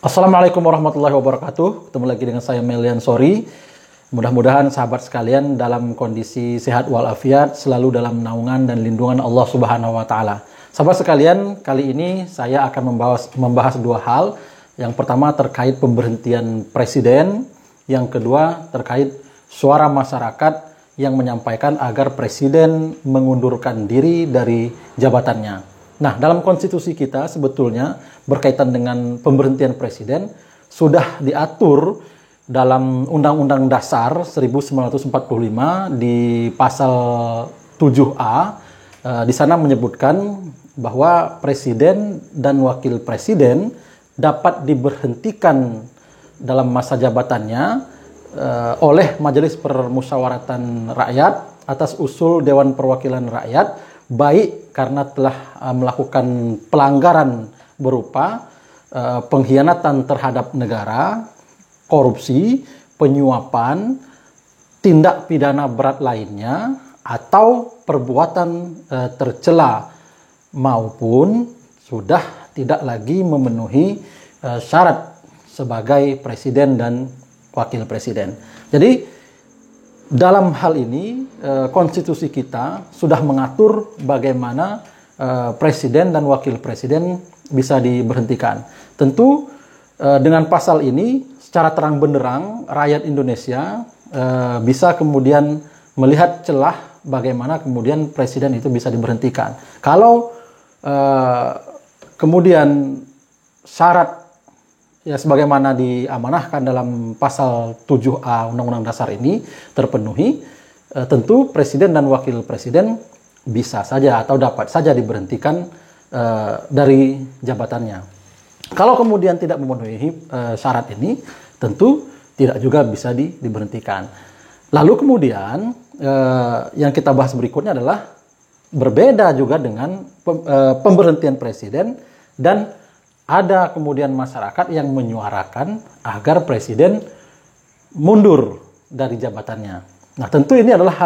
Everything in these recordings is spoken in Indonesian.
Assalamualaikum warahmatullahi wabarakatuh. Ketemu lagi dengan saya Melian Sori. Mudah-mudahan sahabat sekalian dalam kondisi sehat walafiat, selalu dalam naungan dan lindungan Allah Subhanahu wa taala. Sahabat sekalian, kali ini saya akan membahas dua hal. Yang pertama terkait pemberhentian presiden, yang kedua terkait suara masyarakat yang menyampaikan agar presiden mengundurkan diri dari jabatannya. Nah, dalam konstitusi kita sebetulnya berkaitan dengan pemberhentian presiden sudah diatur dalam Undang-Undang Dasar 1945 di pasal 7A. Di sana menyebutkan bahwa presiden dan wakil presiden dapat diberhentikan dalam masa jabatannya oleh Majelis Permusyawaratan Rakyat atas usul Dewan Perwakilan Rakyat, baik karena telah melakukan pelanggaran berupa pengkhianatan terhadap negara, korupsi, penyuapan, tindak pidana berat lainnya, atau perbuatan tercela maupun sudah tidak lagi memenuhi syarat sebagai presiden dan wakil presiden. Jadi dalam hal ini, konstitusi kita sudah mengatur bagaimana presiden dan wakil presiden bisa diberhentikan. Tentu dengan pasal ini, secara terang benderang, rakyat Indonesia bisa kemudian melihat celah bagaimana kemudian presiden itu bisa diberhentikan. Kalau kemudian syarat ya sebagaimana diamanahkan dalam pasal 7A Undang-Undang Dasar ini terpenuhi, tentu presiden dan wakil presiden bisa saja atau dapat saja diberhentikan dari jabatannya. Kalau kemudian tidak memenuhi syarat ini, tentu tidak juga bisa diberhentikan. Lalu kemudian yang kita bahas berikutnya adalah berbeda juga dengan pemberhentian presiden, dan ada kemudian masyarakat yang menyuarakan agar presiden mundur dari jabatannya. Nah, tentu ini adalah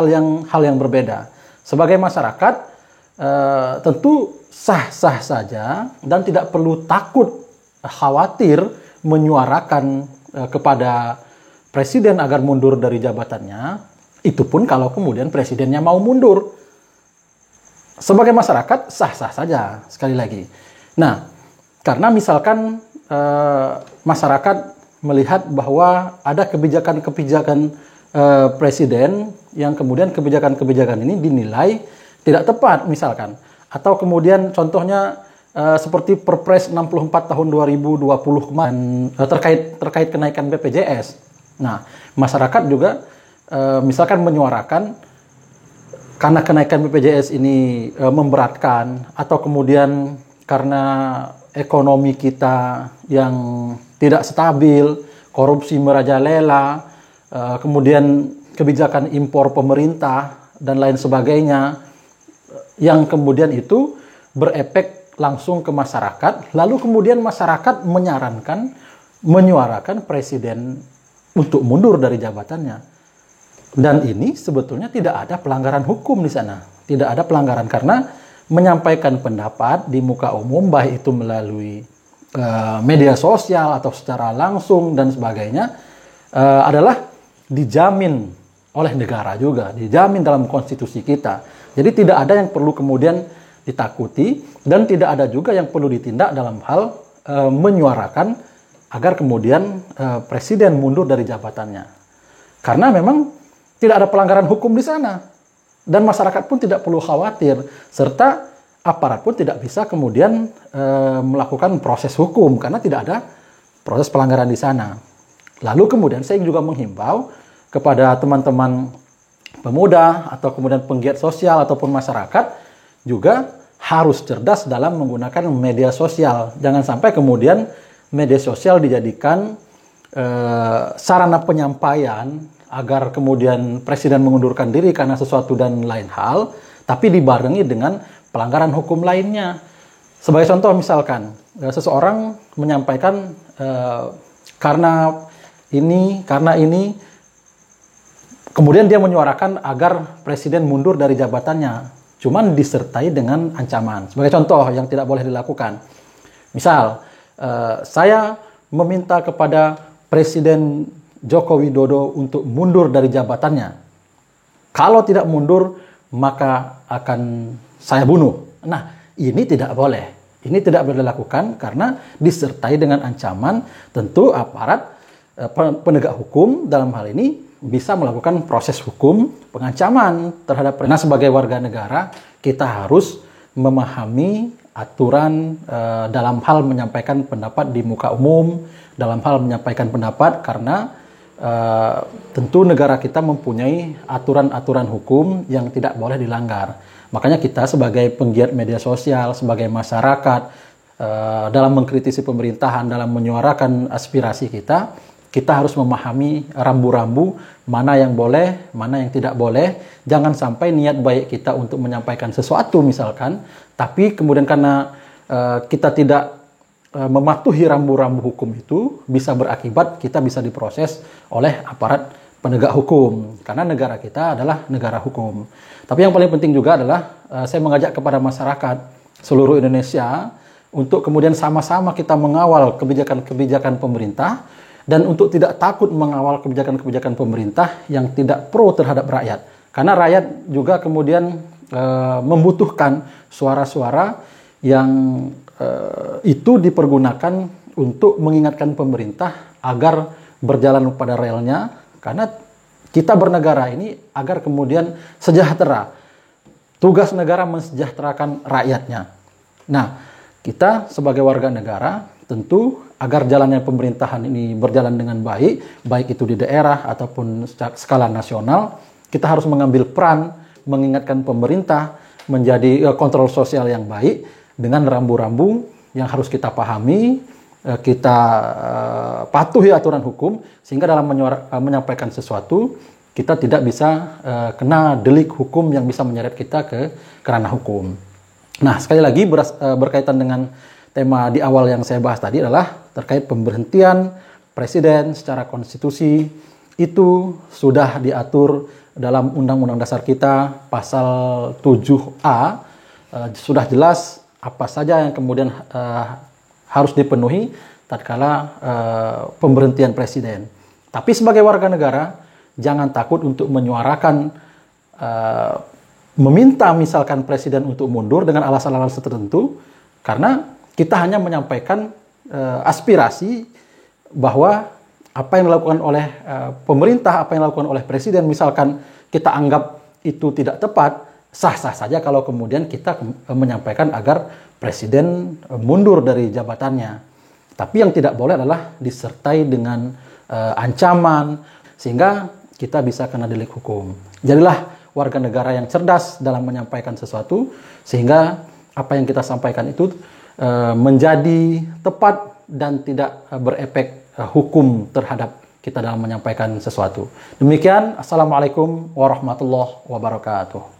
hal yang berbeda. Sebagai masyarakat, tentu sah-sah saja dan tidak perlu takut, khawatir menyuarakan kepada presiden agar mundur dari jabatannya. Itu pun kalau kemudian presidennya mau mundur. Sebagai masyarakat, sah-sah saja, sekali lagi. Nah, karena misalkan masyarakat melihat bahwa ada kebijakan-kebijakan presiden yang kemudian kebijakan-kebijakan ini dinilai tidak tepat misalkan. Atau kemudian contohnya seperti Perpres 64 tahun 2020 kemarin terkait kenaikan BPJS. Nah, masyarakat juga misalkan menyuarakan karena kenaikan BPJS ini memberatkan, atau kemudian karena ekonomi kita yang tidak stabil, korupsi merajalela, kemudian kebijakan impor pemerintah dan lain sebagainya, yang kemudian itu berefek langsung ke masyarakat, lalu kemudian masyarakat menyuarakan presiden untuk mundur dari jabatannya. Dan ini sebetulnya tidak ada pelanggaran hukum di sana, tidak ada pelanggaran karena menyampaikan pendapat di muka umum, baik itu melalui media sosial atau secara langsung dan sebagainya, adalah dijamin oleh negara juga, dijamin dalam konstitusi kita. Jadi tidak ada yang perlu kemudian ditakuti, dan tidak ada juga yang perlu ditindak dalam hal menyuarakan agar kemudian presiden mundur dari jabatannya. Karena memang tidak ada pelanggaran hukum di sana. Dan masyarakat pun tidak perlu khawatir, serta aparat pun tidak bisa kemudian melakukan proses hukum karena tidak ada proses pelanggaran di sana. Lalu kemudian saya juga menghimbau kepada teman-teman pemuda atau kemudian penggiat sosial ataupun masyarakat juga harus cerdas dalam menggunakan media sosial. Jangan sampai kemudian media sosial dijadikan sarana penyampaian agar kemudian presiden mengundurkan diri karena sesuatu dan lain hal, tapi dibarengi dengan pelanggaran hukum lainnya. Sebagai contoh misalkan, seseorang menyampaikan karena ini, kemudian dia menyuarakan agar presiden mundur dari jabatannya, cuman disertai dengan ancaman. Sebagai contoh yang tidak boleh dilakukan. Misal, saya meminta kepada Presiden Joko Widodo untuk mundur dari jabatannya. Kalau tidak mundur, maka akan saya bunuh. Nah, ini tidak boleh. Ini tidak boleh dilakukan karena disertai dengan ancaman. Tentu aparat penegak hukum dalam hal ini bisa melakukan proses hukum pengancaman terhadap. Nah, sebagai warga negara, kita harus memahami aturan dalam hal menyampaikan pendapat di muka umum, dalam hal menyampaikan pendapat, karena tentu negara kita mempunyai aturan-aturan hukum yang tidak boleh dilanggar. Makanya kita sebagai penggiat media sosial, sebagai masyarakat, dalam mengkritisi pemerintahan, dalam menyuarakan aspirasi kita harus memahami rambu-rambu mana yang boleh, mana yang tidak boleh. Jangan sampai niat baik kita untuk menyampaikan sesuatu misalkan, tapi kemudian karena kita tidak mematuhi rambu-rambu hukum itu, bisa berakibat kita bisa diproses oleh aparat penegak hukum. Karena negara kita adalah negara hukum. Tapi yang paling penting juga adalah saya mengajak kepada masyarakat seluruh Indonesia untuk kemudian sama-sama kita mengawal kebijakan-kebijakan pemerintah, dan untuk tidak takut mengawal kebijakan-kebijakan pemerintah yang tidak pro terhadap rakyat. Karena rakyat juga kemudian membutuhkan suara-suara yang itu dipergunakan untuk mengingatkan pemerintah agar berjalan pada relnya. Karena kita bernegara ini agar kemudian sejahtera. Tugas negara mensejahterakan rakyatnya. Nah, kita sebagai warga negara tentu agar jalannya pemerintahan ini berjalan dengan baik, baik itu di daerah ataupun skala nasional, kita harus mengambil peran mengingatkan pemerintah menjadi kontrol sosial yang baik dengan rambu-rambu yang harus kita pahami, kita patuhi aturan hukum, sehingga dalam menyampaikan sesuatu kita tidak bisa kena delik hukum yang bisa menyeret kita ke ranah hukum. Nah, sekali lagi berkaitan dengan tema di awal yang saya bahas tadi adalah terkait pemberhentian presiden secara konstitusi. Itu sudah diatur dalam Undang-Undang Dasar kita pasal 7A. Sudah jelas apa saja yang kemudian harus dipenuhi tatkala pemberhentian presiden. Tapi sebagai warga negara, jangan takut untuk menyuarakan meminta misalkan presiden untuk mundur dengan alasan-alasan tertentu, karena kita hanya menyampaikan aspirasi bahwa apa yang dilakukan oleh pemerintah, apa yang dilakukan oleh presiden, misalkan kita anggap itu tidak tepat, sah-sah saja kalau kemudian kita menyampaikan agar presiden mundur dari jabatannya. Tapi yang tidak boleh adalah disertai dengan ancaman, sehingga kita bisa kena delik hukum. Jadilah warga negara yang cerdas dalam menyampaikan sesuatu, sehingga apa yang kita sampaikan itu menjadi tepat dan tidak berefek hukum terhadap kita dalam menyampaikan sesuatu. Demikian, Assalamualaikum warahmatullahi wabarakatuh.